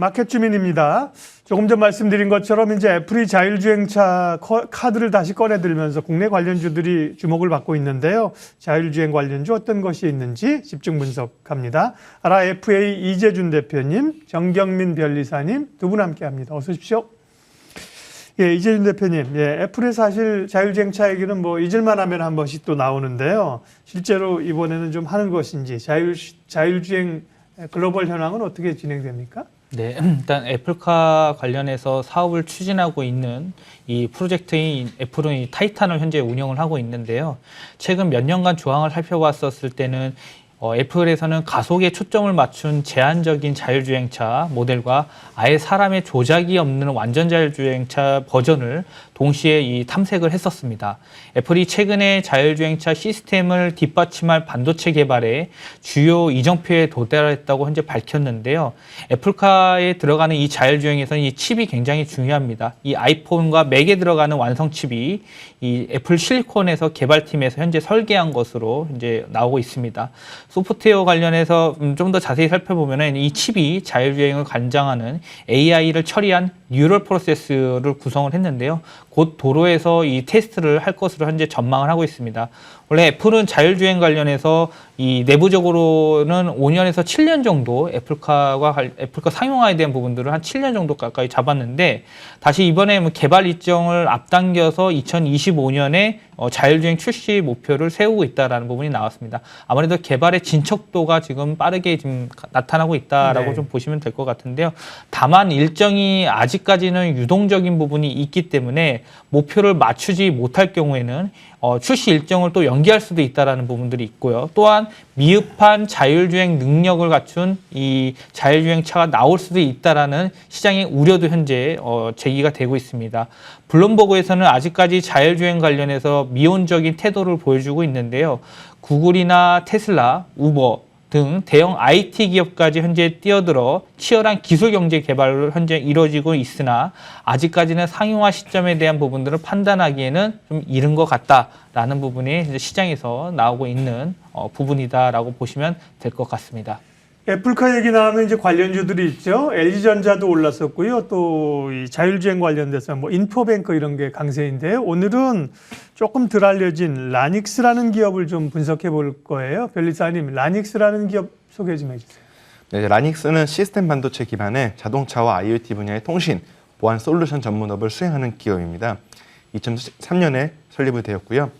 마켓 주민입니다. 조금 전 말씀드린 것처럼 이제 애플이 자율주행차 카드를 다시 꺼내들면서 국내 관련주들이 주목을 받고 있는데요. 자율주행 관련주 어떤 것이 있는지 집중 분석합니다. 아라 FA 이재준 대표님, 정경민 변리사님 두 분 함께합니다. 어서 오십시오. 예, 이재준 대표님, 예, 애플의 사실 자율주행차 얘기는 뭐 잊을만 하면 한 번씩 또 나오는데요. 실제로 이번에는 좀 하는 것인지 자율주행 글로벌 현황은 어떻게 진행됩니까? 네, 일단 애플카 관련해서 사업을 추진하고 있는 이 프로젝트인 애플은 이 타이탄을 현재 운영을 하고 있는데요. 최근 몇 년간 조항을 살펴봤었을 때는 애플에서는 가속에 초점을 맞춘 제한적인 자율주행차 모델과 아예 사람의 조작이 없는 완전 자율주행차 버전을 동시에 이 탐색을 했었습니다. 애플이 최근에 자율주행차 시스템을 뒷받침할 반도체 개발에 주요 이정표에 도달했다고 현재 밝혔는데요. 애플카에 들어가는 이 자율주행에서는 이 칩이 굉장히 중요합니다. 이 아이폰과 맥에 들어가는 완성 칩이 이 애플 실리콘에서 개발팀에서 현재 설계한 것으로 이제 나오고 있습니다. 소프트웨어 관련해서 좀 더 자세히 살펴보면 이 칩이 자율주행을 관장하는 AI를 처리한 뉴럴 프로세스를 구성을 했는데요. 곧 도로에서 이 테스트를 할 것으로 현재 전망을 하고 있습니다. 원래 애플은 자율주행 관련해서 이 내부적으로는 5년에서 7년 정도 애플카 상용화에 대한 부분들을 한 7년 정도 가까이 잡았는데 다시 이번에 개발 일정을 앞당겨서 2025년에 자율주행 출시 목표를 세우고 있다는 부분이 나왔습니다. 아무래도 개발의 진척도가 지금 빠르게 지금 나타나고 있다라고 네. 좀 보시면 될 것 같은데요. 다만 일정이 아직까지는 유동적인 부분이 있기 때문에 목표를 맞추지 못할 경우에는 출시 일정을 또 연기할 수도 있다라는 부분들이 있고요. 또한 미흡한 자율주행 능력을 갖춘 이 자율주행차가 나올 수도 있다라는 시장의 우려도 현재 제기가 되고 있습니다. 블룸버그에서는 아직까지 자율주행 관련해서 미온적인 태도를 보여주고 있는데요. 구글이나 테슬라, 우버 등 대형 IT 기업까지 현재 뛰어들어 치열한 기술 경제 개발을 현재 이루어지고 있으나 아직까지는 상용화 시점에 대한 부분들을 판단하기에는 좀 이른 것 같다라는 부분이 이제 시장에서 나오고 있는 부분이다라고 보시면 될 것 같습니다. 애플카 얘기 나오면 이제 관련주들이 있죠. LG전자도 올랐었고요. 또 이 자율주행 관련돼서 뭐 인포뱅크 이런 게 강세인데요. 오늘은 조금 덜 알려진 라닉스라는 기업을 좀 분석해 볼 거예요. 변리사님, 라닉스라는 기업 소개 좀 해주세요. 네, 라닉스는 시스템 반도체 기반의 자동차와 IoT 분야의 통신, 보안 솔루션 전문업을 수행하는 기업입니다. 2003년에 설립이 되었고요.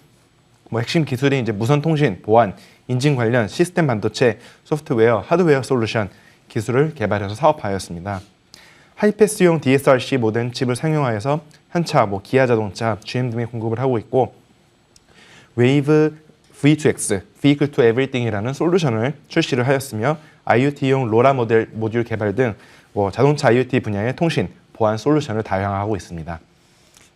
핵심 기술이 이제 무선 통신, 보안, 인증 관련 시스템 반도체, 소프트웨어, 하드웨어 솔루션 기술을 개발해서 사업하였습니다. 하이패스용 DSRC 모뎀 칩을 상용화해서 현차, 기아 자동차, GM 등에 공급을 하고 있고 웨이브 V2X, Vehicle to Everything이라는 솔루션을 출시를 하였으며 IoT용 로라 모듈 개발 등 자동차 IoT 분야의 통신, 보안 솔루션을 다양화하고 있습니다.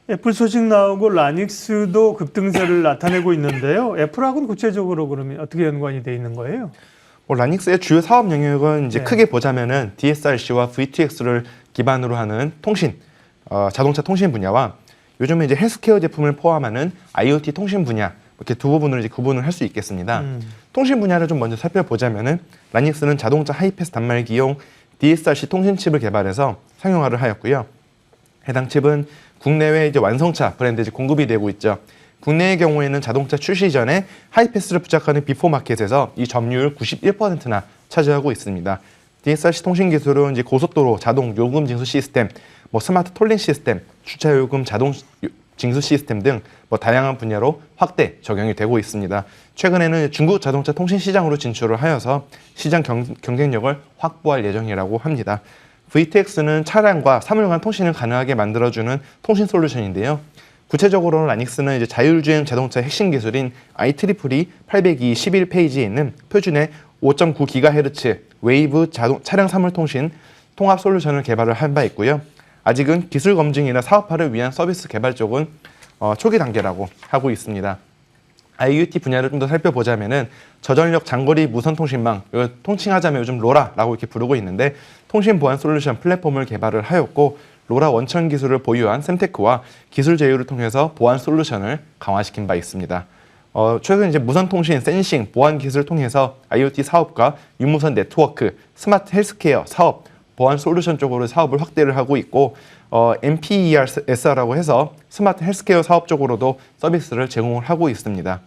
애플 소식 나오고 라닉스도 급등세를 나타내고 있는데요. 애플하고는 구체적으로 그러면 어떻게 연관이 돼 있는 거예요? 라닉스의 주요 사업 영역은 이제 네. 크게 보자면은 DSRC와 V2X를 기반으로 하는 통신, 자동차 통신 분야와 요즘에 이제 헬스케어 제품을 포함하는 IoT 통신 분야 이렇게 두 부분을 이제 구분을 할 수 있겠습니다. 통신 분야를 좀 먼저 살펴보자면은 라닉스는 자동차 하이패스 단말기용 DSRC 통신 칩을 개발해서 상용화를 하였고요. 해당 칩은 국내외 이제 완성차 브랜드 이제 공급이 되고 있죠. 국내의 경우에는 자동차 출시 전에 하이패스를 부착하는 비포 마켓에서 이 점유율 91%나 차지하고 있습니다. DSRC 통신 기술은 이제 고속도로 자동 요금 징수 시스템, 스마트 톨링 시스템, 주차 요금 자동 징수 시스템 등 다양한 분야로 확대 적용이 되고 있습니다. 최근에는 중국 자동차 통신 시장으로 진출을 하여서 시장 경쟁력을 확보할 예정이라고 합니다. V2X는 차량과 사물간 통신을 가능하게 만들어주는 통신 솔루션인데요. 구체적으로는 라닉스는 이제 자율주행 자동차 핵심 기술인 IEEE 802 11페이지에 있는 표준의 5.9GHz 웨이브 차량 사물 통신 통합 솔루션을 개발을 한 바 있고요. 아직은 기술 검증이나 사업화를 위한 서비스 개발 쪽은 초기 단계라고 하고 있습니다. IoT 분야를 좀 더 살펴보자면은 저전력 장거리 무선 통신망, 통칭하자면 요즘 로라라고 이렇게 부르고 있는데 통신 보안 솔루션 플랫폼을 개발을 하였고 로라 원천 기술을 보유한 샘테크와 기술 제휴를 통해서 보안 솔루션을 강화시킨 바 있습니다. 최근 이제 무선 통신, 센싱, 보안 기술을 통해서 IoT 사업과 유무선 네트워크, 스마트 헬스케어 사업, 보안 솔루션 쪽으로 사업을 확대를 하고 있고 MPERS라고 해서 스마트 헬스케어 사업 쪽으로도 서비스를 제공을 하고 있습니다.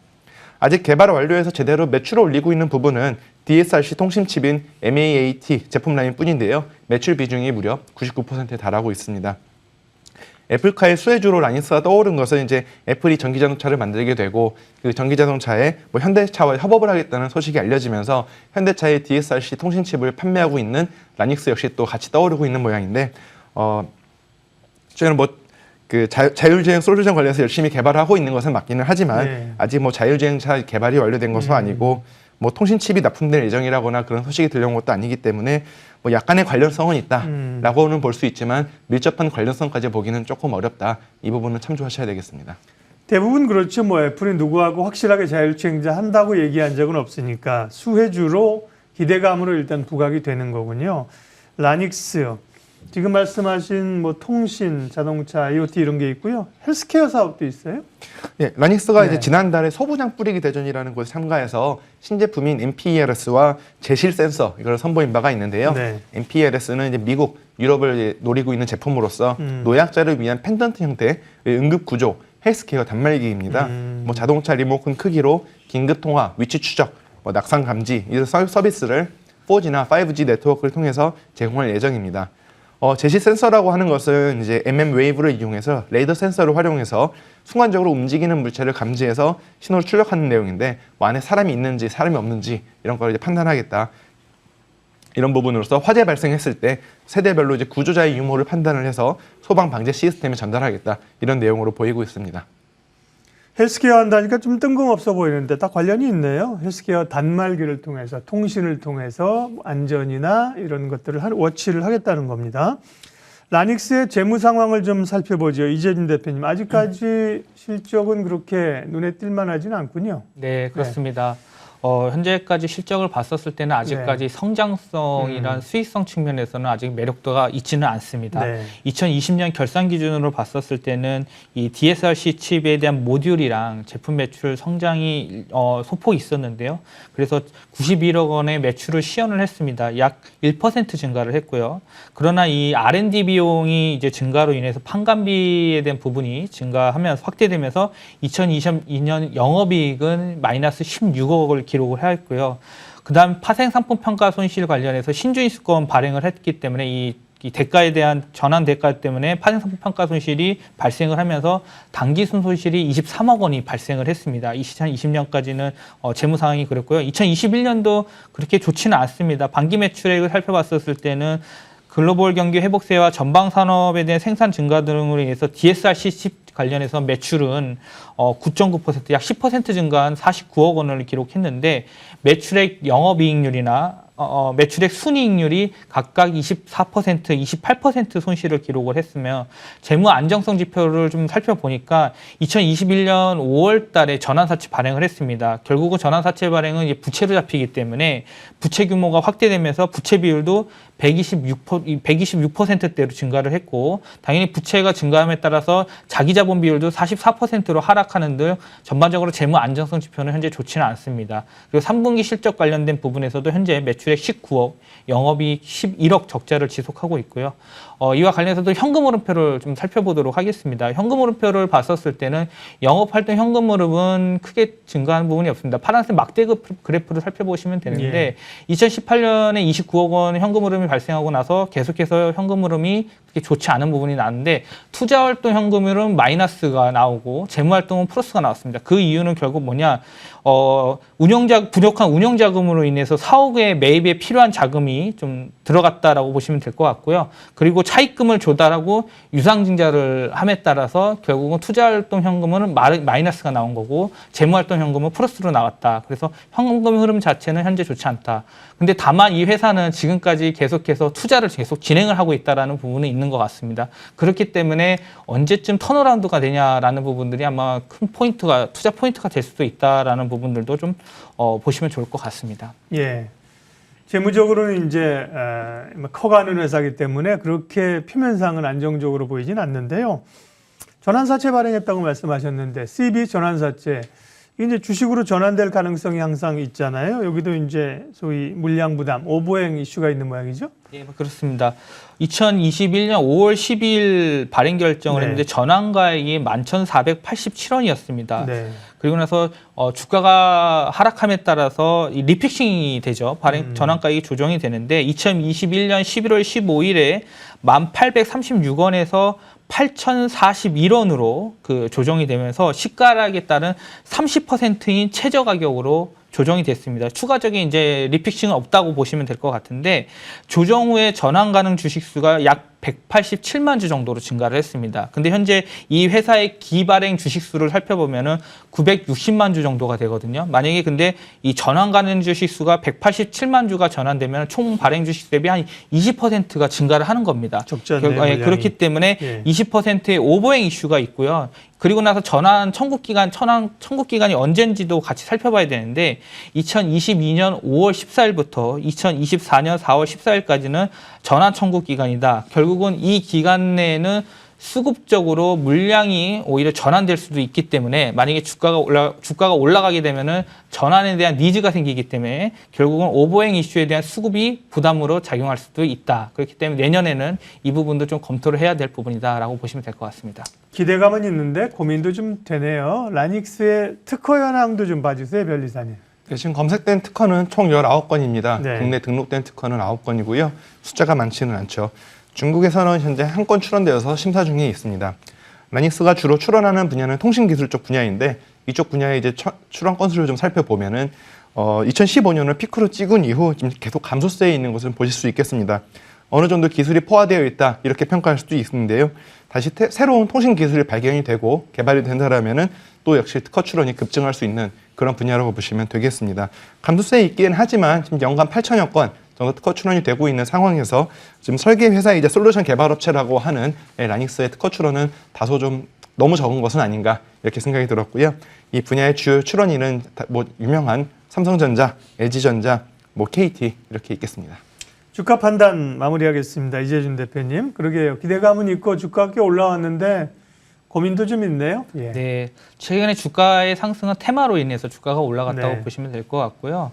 아직 개발을 완료해서 제대로 매출을 올리고 있는 부분은 DSRC 통신칩인 MAAT 제품 라인 뿐인데요. 매출 비중이 무려 99%에 달하고 있습니다. 애플카의 수혜주로 라닉스가 떠오른 것은 이제 애플이 전기자동차를 만들게 되고 그 전기자동차에 뭐 현대차와 협업을 하겠다는 소식이 알려지면서 현대차의 DSRC 통신칩을 판매하고 있는 라닉스 역시 또 같이 떠오르고 있는 모양인데 저희는 뭐 그 자율주행 솔루션 관련해서 열심히 개발하고 있는 것은 맞기는 하지만 네. 아직 뭐 자율주행차 개발이 완료된 것은 아니고 뭐 통신칩이 납품될 예정이라거나 그런 소식이 들려온 것도 아니기 때문에 뭐 약간의 관련성은 있다라고는 볼 수 있지만 밀접한 관련성까지 보기는 조금 어렵다. 이 부분은 참조하셔야 되겠습니다. 대부분 그렇죠. 뭐 애플이 누구하고 확실하게 자율주행자 한다고 얘기한 적은 없으니까 수혜주로 기대감으로 일단 부각이 되는 거군요. 라닉스 지금 말씀하신 뭐 통신, 자동차, IoT 이런 게 있고요. 헬스케어 사업도 있어요. 예, 라닉스가 네. 이제 지난달에 소부장 뿌리기 대전이라는 곳에 참가해서 신제품인 MPERS와 제실 센서 이걸 선보인 바가 있는데요. 네. MPERS는 이제 미국, 유럽을 이제 노리고 있는 제품으로서 노약자를 위한 펜던트 형태의 응급 구조, 헬스케어 단말기입니다. 뭐 자동차 리모컨 크기로 긴급 통화, 위치 추적, 뭐 낙상 감지 이런 서비스를 4G나 5G 네트워크를 통해서 제공할 예정입니다. 제시 센서라고 하는 것은 이제 MM 웨이브를 이용해서 레이더 센서를 활용해서 순간적으로 움직이는 물체를 감지해서 신호를 출력하는 내용인데 뭐 안에 사람이 있는지 사람이 없는지 이런 걸 이제 판단하겠다. 이런 부분으로서 화재 발생했을 때 세대별로 이제 구조자의 유무를 판단을 해서 소방 방제 시스템에 전달하겠다. 이런 내용으로 보이고 있습니다. 헬스케어 한다니까 좀 뜬금없어 보이는데 다 관련이 있네요. 헬스케어 단말기를 통해서 통신을 통해서 안전이나 이런 것들을 워치를 하겠다는 겁니다. 라닉스의 재무 상황을 좀 살펴보죠. 이재준 대표님 아직까지 실적은 그렇게 눈에 띌만 하지는 않군요. 네, 그렇습니다. 현재까지 실적을 봤었을 때는 아직까지 성장성이란 수익성 측면에서는 아직 매력도가 있지는 않습니다. 네. 2020년 결산 기준으로 봤었을 때는 이 DSRC 칩에 대한 모듈이랑 제품 매출 성장이 소폭 있었는데요. 그래서 91억 원의 매출을 시현을 했습니다. 약 1% 증가를 했고요. 그러나 이 R&D 비용이 이제 증가로 인해서 판관비에 대한 부분이 증가하면서 확대되면서 2022년 영업이익은 마이너스 16억을 기록을 하였고요. 그다음 파생 상품 평가 손실 관련해서 신주인수권 발행을 했기 때문에 이 대가에 대한 전환 대가 때문에 파생 상품 평가 손실이 발생을 하면서 당기순 손실이 23억 원이 발생을 했습니다. 2020년까지는 재무 상황이 그랬고요. 2021년도 그렇게 좋지는 않습니다. 반기 매출액을 살펴봤었을 때는 글로벌 경기 회복세와 전방 산업에 대한 생산 증가 등으로 인해서 DSRC 칩 관련해서 매출은 9.9% 약 10% 증가한 49억 원을 기록했는데 매출액 영업이익률이나 매출액 순이익률이 각각 24%, 28% 손실을 기록을 했으며 재무 안정성 지표를 좀 살펴보니까 2021년 5월 달에 전환사채 발행을 했습니다. 결국은 전환사채 발행은 이제 부채로 잡히기 때문에 부채 규모가 확대되면서 부채 비율도 126%대로 증가를 했고 당연히 부채가 증가함에 따라서 자기 자본 비율도 44%로 하락하는 등 전반적으로 재무 안정성 지표는 현재 좋지는 않습니다. 그리고 3분기 실적 관련된 부분에서도 현재 매출액 19억, 영업이익 11억 적자를 지속하고 있고요. 이와 관련해서도 현금 흐름표를 좀 살펴보도록 하겠습니다. 현금 흐름표를 봤었을 때는 영업활동 현금 흐름은 크게 증가한 부분이 없습니다. 파란색 막대 그래프를 살펴보시면 되는데 2018년에 29억 원 현금 흐름이 발생하고 나서 계속해서 현금 흐름이 그렇게 좋지 않은 부분이 나는데 투자활동 현금 흐름 마이너스가 나오고 재무활동은 플러스가 나왔습니다. 그 이유는 결국 뭐냐? 부족한 운영 자금으로 인해서 사옥의 매입에 필요한 자금이 좀 들어갔다라고 보시면 될 것 같고요. 그리고 차입금을 조달하고 유상증자를 함에 따라서 결국은 투자활동 현금은 마이너스가 나온 거고 재무활동 현금은 플러스로 나왔다. 그래서 현금 흐름 자체는 현재 좋지 않다. 근데 다만 이 회사는 지금까지 계속해서 투자를 계속 진행을 하고 있다라는 부분은 있는 것 같습니다. 그렇기 때문에 언제쯤 턴어라운드가 되냐라는 부분들이 아마 큰 포인트가 투자 포인트가 될 수도 있다라는 부분들도 좀 보시면 좋을 것 같습니다. 예. 재무적으로는 이제 커가는 회사이기 때문에 그렇게 표면상은 안정적으로 보이진 않는데요. 전환사채 발행했다고 말씀하셨는데 CB 전환사채 이게 이제 주식으로 전환될 가능성이 항상 있잖아요. 여기도 이제 소위 물량 부담, 오버행 이슈가 있는 모양이죠. 예, 그렇습니다. 2021년 5월 10일 발행 결정을 네. 네. 했는데 전환가액이 11,487원이었습니다. 네. 그리고 나서 주가가 하락함에 따라서 이 리픽싱이 되죠. 전환가액이 조정이 되는데 2021년 11월 15일에 1,836원에서 8,041원으로 그 조정이 되면서 시가락에 따른 30%인 최저 가격으로 조정이 됐습니다. 추가적인 이제 리픽싱은 없다고 보시면 될 것 같은데 조정 후에 전환 가능 주식 수가 약 187만 주 정도로 증가를 했습니다. 근데 현재 이 회사의 기발행 주식 수를 살펴보면은 960만 주 정도가 되거든요. 만약에 근데 이 전환 가능 주식 수가 187만 주가 전환되면 총 발행 주식 대비 한 20%가 증가를 하는 겁니다. 적지 않네요, 물량이. 그렇기 때문에 예. 20%의 오버행 이슈가 있고요. 그리고 나서 전환 청구 기간이 언젠지도 같이 살펴봐야 되는데 2022년 5월 14일부터 2024년 4월 14일까지는 전환 청구 기간이다. 결국은 이 기간 내에는 수급적으로 물량이 오히려 전환될 수도 있기 때문에 만약에 주가가 올라가게 되면은 전환에 대한 니즈가 생기기 때문에 결국은 오버행 이슈에 대한 수급이 부담으로 작용할 수도 있다. 그렇기 때문에 내년에는 이 부분도 좀 검토를 해야 될 부분이다라고 보시면 될 것 같습니다. 기대감은 있는데 고민도 좀 되네요. 라닉스의 특허 현황도 좀 봐주세요, 변리사님. 네, 지금 검색된 특허는 총 19건입니다. 네. 국내 등록된 특허는 9건이고요. 숫자가 많지는 않죠. 중국에서는 현재 한 건 출원되어서 심사 중에 있습니다. 라닉스가 주로 출원하는 분야는 통신기술 쪽 분야인데 이쪽 분야의 이제 출원 건수를 좀 살펴보면은 2015년을 피크로 찍은 이후 지금 계속 감소세에 있는 것을 보실 수 있겠습니다. 어느 정도 기술이 포화되어 있다 이렇게 평가할 수도 있는데요. 다시 새로운 통신 기술이 발견이 되고 개발이 된다라면은 또 역시 특허 출원이 급증할 수 있는 그런 분야라고 보시면 되겠습니다. 감소세에 있긴 하지만 지금 연간 8천여 건 정도 특허 출원이 되고 있는 상황에서 지금 설계 회사이자 솔루션 개발 업체라고 하는 라닉스의 특허 출원은 다소 좀 너무 적은 것은 아닌가 이렇게 생각이 들었고요. 이 분야의 주요 출원인은 뭐 유명한 삼성전자, LG전자, 뭐 KT 이렇게 있겠습니다. 주가 판단 마무리하겠습니다. 이재준 대표님. 그러게요. 기대감은 있고 주가가 꽤 올라왔는데 고민도 좀 있네요. 예. 네, 최근에 주가의 상승은 테마로 인해서 주가가 올라갔다고 네. 보시면 될 것 같고요.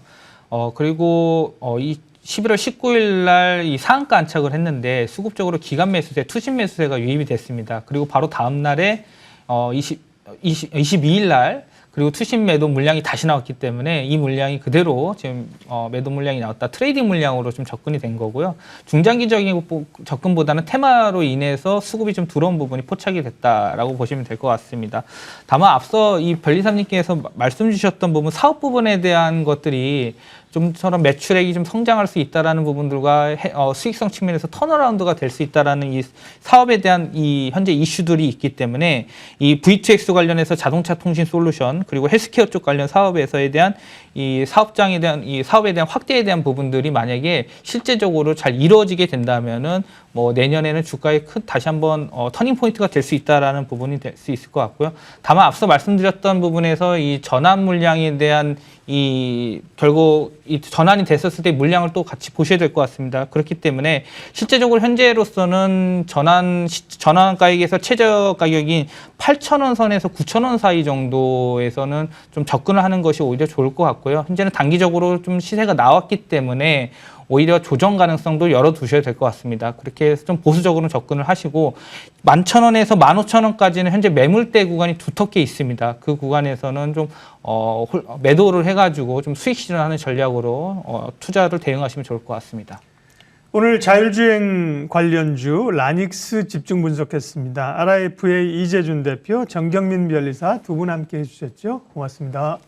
그리고 이 11월 19일 날 이 상한가 안착을 했는데 수급적으로 기간 매수세, 투신 매수세가 유입이 됐습니다. 그리고 바로 다음 날에 22일 날 그리고 투신 매도 물량이 다시 나왔기 때문에 이 물량이 그대로 지금 매도 물량이 나왔다. 트레이딩 물량으로 좀 접근이 된 거고요. 중장기적인 접근보다는 테마로 인해서 수급이 좀 들어온 부분이 포착이 됐다라고 보시면 될 것 같습니다. 다만 앞서 이 변리사님께서 말씀 주셨던 부분, 사업 부분에 대한 것들이 좀처럼 매출액이 좀 성장할 수 있다라는 부분들과 수익성 측면에서 턴어라운드가 될 수 있다라는 이 사업에 대한 이 현재 이슈들이 있기 때문에 이 V2X 관련해서 자동차 통신 솔루션 그리고 헬스케어 쪽 관련 사업에서에 대한 이 사업장에 대한 이 사업에 대한 확대에 대한 부분들이 만약에 실제적으로 잘 이루어지게 된다면은 뭐 내년에는 주가에 다시 한번 터닝 포인트가 될 수 있다라는 부분이 될 수 있을 것 같고요. 다만 앞서 말씀드렸던 부분에서 이 전환 물량에 대한 결국 이 전환이 됐었을 때 물량을 또 같이 보셔야 될 것 같습니다. 그렇기 때문에 실제적으로 현재로서는 전환가액에서 최저 가격인 8,000원 선에서 9,000원 사이 정도에서는 좀 접근을 하는 것이 오히려 좋을 것 같고요. 현재는 단기적으로 좀 시세가 나왔기 때문에 오히려 조정 가능성도 열어두셔야 될 것 같습니다. 그렇게 해서 좀 보수적으로 접근을 하시고 11,000원에서 15,000원까지는 현재 매물대 구간이 두텁게 있습니다. 그 구간에서는 좀 매도를 해가지고 좀 수익 실현하는 전략으로 투자를 대응하시면 좋을 것 같습니다. 오늘 자율주행 관련주 라닉스 집중 분석했습니다. RIF의 이재준 대표, 정경민 변리사 두 분 함께 해주셨죠. 고맙습니다.